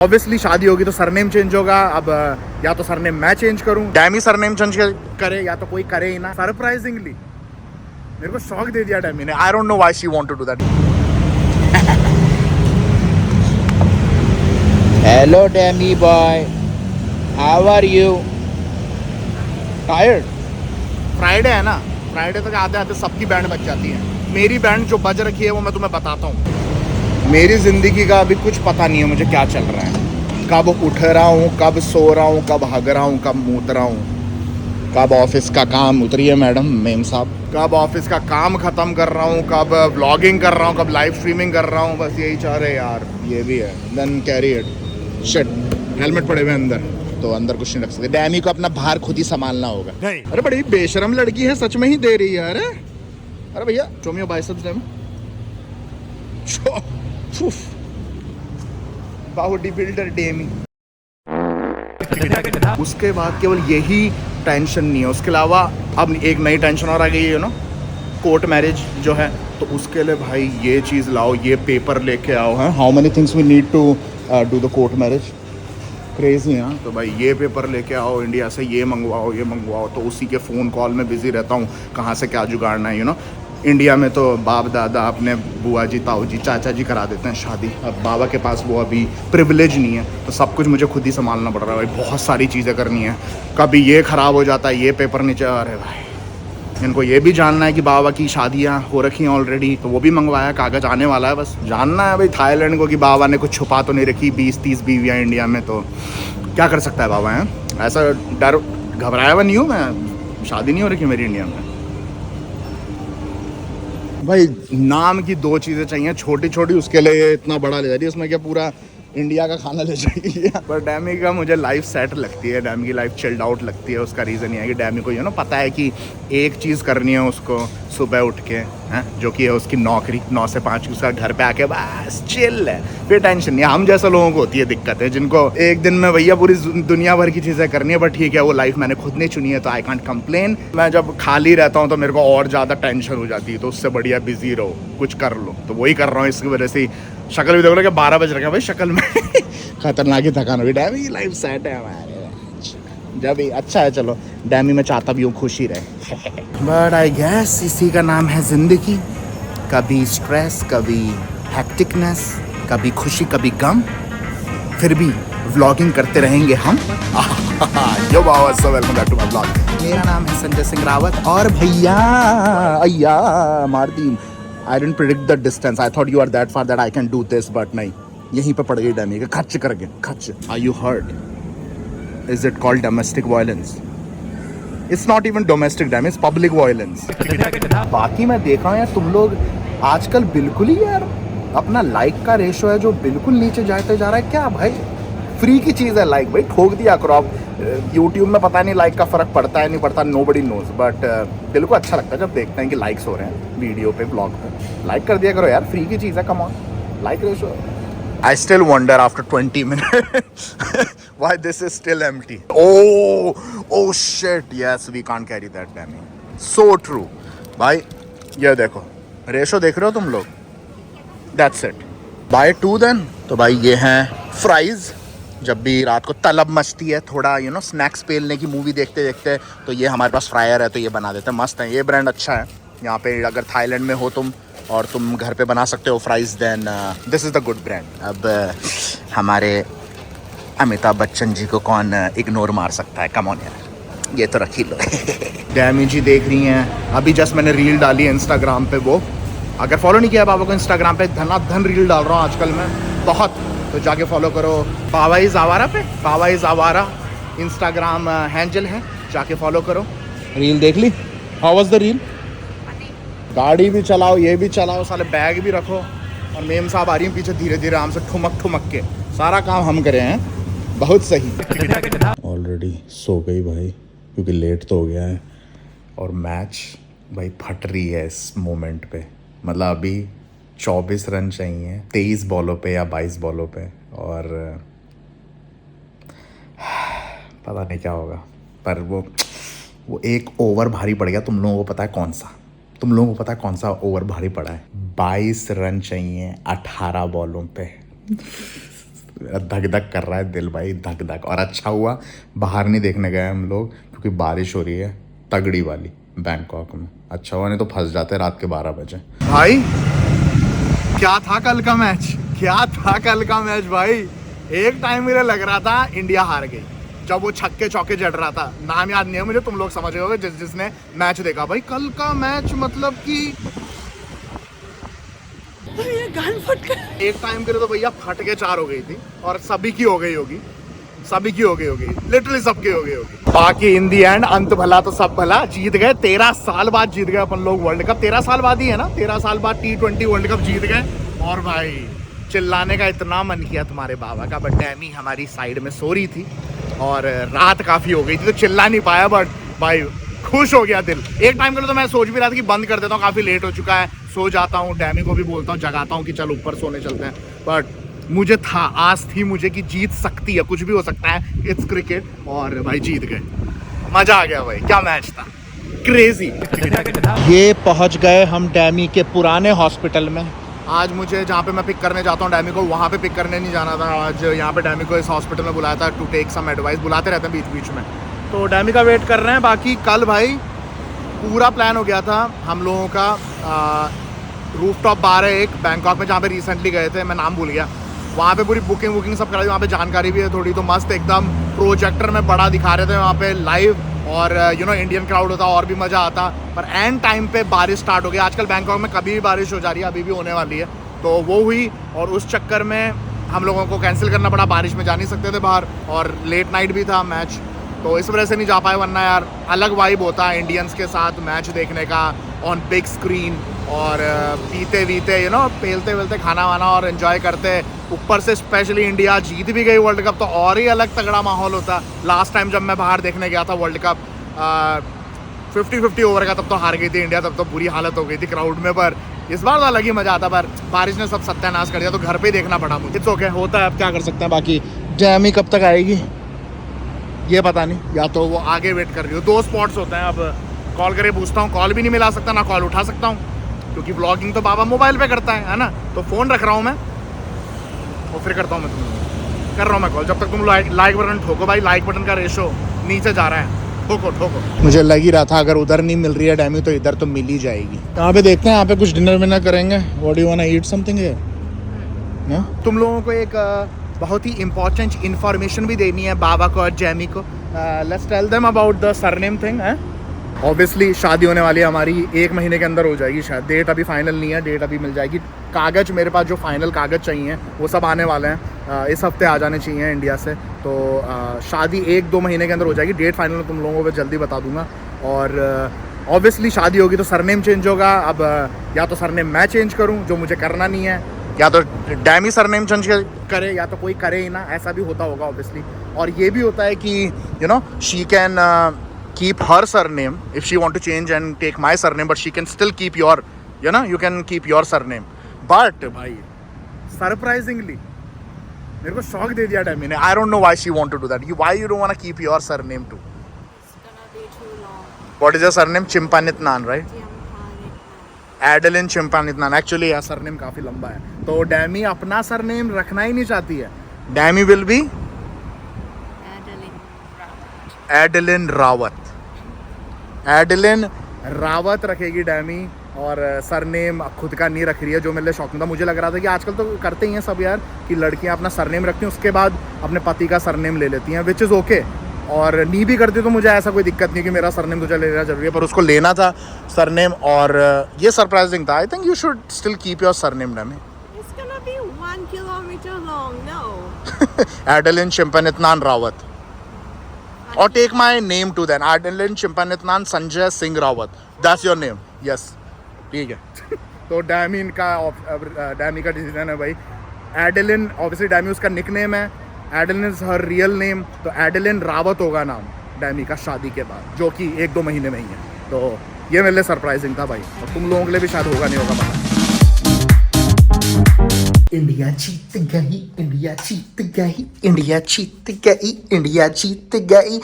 Obviously शादी होगी तो सरनेम चेंज होगा। अब या तो सरनेम मैं चेंज करूं, डैमी सरनेम चेंज करे, या तो कोई करे ही ना। सरप्राइजिंगली मेरे को शौक दे दिया डैमी ने। I don't know why she want to do that. Hello Demi boy, how are you? Tired? Friday है ना, फ्राइडे तक आते आते सबकी बैंड बज जाती है। मेरी बैंड जो बज रखी है वो मैं तुम्हें बताता हूँ। मेरी ज़िंदगी का अभी कुछ पता नहीं है मुझे क्या चल रहा है। कब उठ रहा हूँ, कब सो रहा हूँ, कब हग रहा हूँ, कब मूत रहा हूँ, कब ऑफिस का काम, उतरिए मैडम मेम साहब, कब ऑफिस का काम ख़त्म कर रहा हूँ, कब व्लॉगिंग कर रहा हूँ, कब लाइव स्ट्रीमिंग कर रहा हूँ। बस यही चाह रहे यार। ये भी है। Then carry it. Shit, helmet पड़े हुए अंदर, तो अंदर कुछ नहीं रख सकते। डैमी को अपना भार खुद ही संभालना होगा। अरे बड़ी बेशरम लड़की है, सच में ही दे रही है। अरे भैया चोमियो बाइसेप्स डैमी। बॉडी बिल्डर डेमी। उसके बाद केवल यही टेंशन नहीं है, उसके अलावा अब एक नई टेंशन और आ गई है ना, कोर्ट मैरिज जो है। तो उसके लिए भाई ये चीज़ लाओ, ये पेपर लेके आओ। है how many things we need to do the court marriage. Crazy है। तो भाई ये पेपर लेके आओ इंडिया से, ये मंगवाओ, ये मंगवाओ। तो उसी के फ़ोन कॉल में बिज़ी रहता हूँ, कहाँ से क्या जुगाड़ना है, यू नो। इंडिया में तो बाप दादा अपने बुआ जी, ताऊ जी, चाचा जी करा देते हैं शादी। अब बाबा के पास वो अभी प्रिविलेज नहीं है, तो सब कुछ मुझे खुद ही संभालना पड़ रहा है भाई। बहुत सारी चीज़ें करनी है। कभी ये ख़राब हो जाता है, ये पेपर नीचे। अरे भाई इनको ये भी जानना है कि बाबा की शादियाँ हो रखी हैं ऑलरेडी, तो वो भी मंगवाया, कागज़ आने वाला है। बस जानना है भाई थाईलैंड को कि बाबा ने कुछ छुपा तो नहीं रखी 20-30 बीवियाँ इंडिया में। तो क्या कर सकता है बाबा हैं। ऐसा डर घबराया हुआ नहीं हूँ मैं, शादी नहीं हो रखी मेरी इंडिया में। भाई नाम की 2 चीज़ें चाहिए छोटी छोटी, उसके लिए इतना बड़ा ले जा रही है। उसमें क्या पूरा इंडिया का खाना ले जाएगी। पर डैमी का मुझे लाइफ सेट लगती है, डैमी की लाइफ चिल्ड आउट लगती है। उसका रीज़न ये है कि डैमी को पता है कि एक चीज़ करनी है उसको सुबह उठ के, हैं, जो कि है उसकी नौकरी 9 से 5 की। उसका घर पे आके बस चिल है, फिर टेंशन नहीं। हम जैसे लोगों को होती है दिक्कतें, जिनको एक दिन में भैया पूरी दुनिया भर की चीज़ें करनी है। बट ठीक है, वो लाइफ मैंने खुद ने चुनी है, तो आई कांट कंप्लेन। मैं जब खाली रहता हूँ तो मेरे को और ज़्यादा टेंशन हो जाती है, तो उससे बढ़िया बिजी रहो, कुछ कर लो। तो वही कर रहा हूँ। इसकी वजह से शक्ल भी देख रहे 12 बज रखे हैं भाई, शक्ल में खतरनाक ही थकान हुई। डैमी लाइफ सेट है हमारे, जब अच्छा है। चलो डैमी में चाहता भी हूँ खुशी रहे। बट आई गेस इसी का नाम है ज़िंदगी। कभी स्ट्रेस, कभी हैक्टिकनेस, कभी खुशी, कभी गम, फिर भी व्लॉगिंग करते रहेंगे हम। यो बाबा, so welcome back to my blog. मेरा नाम है संजय सिंह रावत, और भैया अय्या मार दी। I didn't predict the distance. I thought you are that far that I can do this, but नहीं, यहीं पे पड़ गई डैमी के खच करके खच। Are you hurt? Is it called domestic violence? It's not even domestic damage, it's public violence. बाकी मैं देख रहा हूँ यार, तुम लोग आजकल बिल्कुल ही यार अपना लाइक का रेशो है जो बिल्कुल नीचे जाते जा रहा है। क्या भाई, फ्री की चीज़ है लाइक, भाई ठोक दिया करो आप। यूट्यूब में पता नहीं लाइक का फ़र्क पड़ता है नहीं पड़ता, नोबडी नोज। बट दिल को अच्छा लगता है जब देखते हैं कि लाइक्स हो रहे हैं वीडियो पे, ब्लॉग पे। लाइक कर दिया करो यार, फ्री की चीज़ है, come on, like ratio. I still wonder after 20 minutes why this is still empty. Oh shit, yes, we can't carry that damn. So true. भाई ये देखो, रेशो देख रहे हो तुम लोग? That's it. Buy 2 then. तो भाई ये हैं फ्राइज़। जब भी रात को तलब मचती है थोड़ा स्नैक्स पेलने की, मूवी देखते देखते, तो ये हमारे पास फ्रायर है तो ये बना देते हैं। मस्त है, ये ब्रांड अच्छा है। यहाँ पे अगर थाईलैंड में हो तुम और तुम घर पे बना सकते हो fries, then this is the good brand. अब हमारे अमिताभ बच्चन जी को कौन इग्नोर मार सकता है, कम ऑन यार, ये तो रख ही लो। डैमी जी देख रही हैं, अभी जस्ट मैंने रील डाली है इंस्टाग्राम पे। वो अगर फॉलो नहीं किया बाबा को इंस्टाग्राम पे, धनाधन रील डाल रहा हूँ आजकल मैं बहुत, तो जाके फॉलो करो। बाबा इज़ आवारा पे, बाबा इज़ आवारा इंस्टाग्राम हैंडल है, जाके फॉलो करो। रील देख ली? How was the reel? गाड़ी भी चलाओ, ये भी चलाओ, साले बैग भी रखो, और मेम साहब आ रही हैं पीछे धीरे धीरे आराम से ठुमक ठुमक के। सारा काम हम करे हैं, बहुत सही। ऑलरेडी सो गई भाई, क्योंकि लेट तो हो गया है। और मैच भाई फट रही है इस मोमेंट पे। मतलब अभी 24 रन चाहिए 23 बॉलों पे या 22 बॉलों पे, और पता नहीं क्या होगा। पर वो एक ओवर भारी पड़ गया। तुम लोगों को पता है कौन सा? तुम लोगों को पता है कौन सा ओवर भारी पड़ा है? 22 रन चाहिए 18 बॉलों पे। धक धक कर रहा है दिल भाई, धक धक। और अच्छा हुआ बाहर नहीं देखने गए हम लोग, क्योंकि बारिश हो रही है तगड़ी वाली बैंकॉक में। अच्छा हुआ, नहीं तो फंस जाते रात के 12 बजे। भाई क्या था कल का मैच, क्या था कल का मैच भाई। एक टाइम मुझे लग रहा था इंडिया हार गई, जब वो छक्के चौके जड़ रहा था। नाम याद नहीं है मुझे, तुम लोग समझ गए होगे जिसने मैच देखा। भाई कल का मैच मतलब कि ये गान फट गया। एक टाइम के लिए तो भैया फट के 4 हो गई थी, और सभी की हो गई होगी, सभी की हो गई होगी, लिटरली सबकी हो गई होगी। बाकी इन दी एंड अंत भला तो सब भला, जीत गए। 13 साल बाद जीत गए अपन लोग वर्ल्ड कप। 13 साल बाद ही है ना, 13 साल बाद T20 वर्ल्ड कप जीत गए। और भाई चिल्लाने का इतना मन किया तुम्हारे बाबा का, बट डैमी हमारी साइड में सो रही थी और रात काफी हो गई थी तो चिल्ला नहीं पाया, बट भाई खुश हो गया दिल। एक टाइम के लिए तो मैं सोच भी रहा था कि बंद कर देता हूँ, काफी लेट हो चुका है, सो जाता हूँ। डैमी को भी बोलता हूँ, जगाता हूँ कि चल ऊपर सोने चलते हैं। बट मुझे था, आस थी मुझे कि जीत सकती है, कुछ भी हो सकता है, इट्स क्रिकेट। और भाई जीत गए, मजा आ गया भाई, क्या मैच था, क्रेजी। ये पहुंच गए हम डैमी के पुराने हॉस्पिटल में। आज मुझे जहाँ पे मैं पिक करने जाता हूँ डैमी को, वहाँ पे पिक करने नहीं जाना था। आज यहाँ पे डैमी को इस हॉस्पिटल में बुलाया था टू टेक सम एडवाइस। बुलाते रहते हैं बीच बीच में, तो डैमी का वेट कर रहे हैं। बाकी कल भाई पूरा प्लान हो गया था हम लोगों का, रूफटॉप बार है एक बैंकॉक में जहाँ पे रिसेंटली गए थे, मैं नाम भूल गया। वहाँ पे पूरी बुकिंग सब करा दी, वहाँ पे जानकारी भी है थोड़ी, तो मस्त एकदम प्रोजेक्टर में बड़ा दिखा रहे थे वहाँ पे लाइव। और इंडियन क्राउड होता और भी मज़ा आता। पर एंड टाइम पे बारिश स्टार्ट हो गई। आजकल बैंकॉक में कभी भी बारिश हो जा रही है, अभी भी होने वाली है, तो वो हुई। और उस चक्कर में हम लोगों को कैंसिल करना पड़ा, बारिश में जा नहीं सकते थे बाहर, और लेट नाइट भी था मैच, तो इस वजह से नहीं जा पाए। वरना यार अलग वाइब होता है इंडियंस के साथ मैच देखने का ऑन बिग स्क्रीन, और पीते वीते पेलते वेलते खाना वाना और एंजॉय करते। ऊपर से स्पेशली इंडिया जीत भी गई वर्ल्ड कप, तो और ही अलग तगड़ा माहौल होता। लास्ट टाइम जब मैं बाहर देखने गया था वर्ल्ड कप 50-50 ओवर का, तब तो हार गई थी इंडिया, तब तो बुरी हालत हो गई थी क्राउड में। पर इस बार तो अलग ही मजा आता, पर बारिश ने सब सत्यानाश कर दिया, तो घर पे ही देखना पड़ा मुझे। इट्स ओके, होता है, अब क्या कर सकते हैं। बाकी डैमी कब तक आएगी ये पता नहीं, या तो वो आगे वेट कर रही हो। 2 स्पॉट्स होते हैं, अब कॉल करके पूछता हूँ, कॉल भी नहीं मिला सकता, ना कॉल उठा सकता हूँ, क्योंकि व्लॉगिंग तो बाबा मोबाइल पे करता है ना। तो फ़ोन रख रहा हूँ मैं, और फिर करता हूँ मैं तुम कर रहा हूँ मैं कॉल। जब तक तुम लाइक बटन ठोको भाई, लाइक बटन का रेशो नीचे जा रहा है, ठोको ठोको। मुझे लग ही रहा था अगर उधर नहीं मिल रही है डैमी, तो इधर तो मिल ही जाएगी। यहाँ पे देखते हैं, यहाँ पे कुछ डिनर विनर करेंगे। What do you want to eat something here? तुम लोगों को एक बहुत ही इंपॉर्टेंट इन्फॉर्मेशन भी देनी है बाबा को और जैमी को। Let's tell them about the surname thing. Obviously शादी होने वाली है हमारी, 1 महीने के अंदर हो जाएगी शायद। डेट अभी फाइनल नहीं है, डेट अभी मिल जाएगी। कागज़ मेरे पास जो फाइनल कागज़ चाहिए वो सब आने वाले हैं, इस हफ्ते आ जाने चाहिए इंडिया से। तो शादी 1-2 महीने के अंदर हो जाएगी। डेट फाइनल तुम लोगों को जल्दी बता दूंगा। और ऑब्वियसली शादी होगी तो सरनेम चेंज होगा। अब या तो सरनेम मैं चेंज करूँ, जो मुझे करना नहीं है, या तो डैमी सरनेम चेंज करे, या तो कोई करे ही ना, ऐसा भी होता होगा ऑब्वियसली। और ये भी होता है कि she can keep her surname if she want to change and take my surname, but she can still keep your, you can keep your surname. But भाई surprisingly मेरे को शॉक दे दिया डैमी ने। I don't know why she want to do that. Why you don't want to keep your surname too? It's gonna be too long. What is your surname? Chimpanitnan, right? Adeline Chimpanitnan. Actually यार surname काफी लंबा है, तो डैमी अपना surname रखना ही नहीं चाहती है। डैमी will be Adeline Rawat. Adeline Rawat रखेगी डैमी, और सरनेम खुद का नहीं रख रही है, जो मेरे लिए शॉकिंग था। मुझे लग रहा था कि आजकल तो करते ही हैं सब यार, कि लड़कियां अपना सरनेम रखती हैं, उसके बाद अपने पति का सरनेम ले लेती हैं, विच इज़ ओके। और नहीं भी करती तो मुझे ऐसा कोई दिक्कत नहीं कि मेरा सरनेम तुझे लेना जरूरी है, पर उसको लेना था सरनेम, और ये सरप्राइजिंग था। I think you should still keep your surname डैमी। It's gonna be 1 kilometer long. No. Adeline चिम्पनितनान Rawat. Or take my name to then, Adeline Chimpanitnan Sanjay Singh Rawat. That's your name. Yes. ठीक है। तो डैमी का decision है भाई। Adeline obviously डैमी उसका nickname है, Adeline is her real name, तो एडलिन रावत होगा नाम डैमी का शादी के बाद, जो कि 1-2 महीने में ही है। तो ये मेरे लिए सरप्राइजिंग था भाई, और तुम लोगों के लिए भी शायद होगा नहीं होगा पता। इंडिया जीत गई, इंडिया जीत गई, इंडिया जीत गई, इंडिया जीत गई।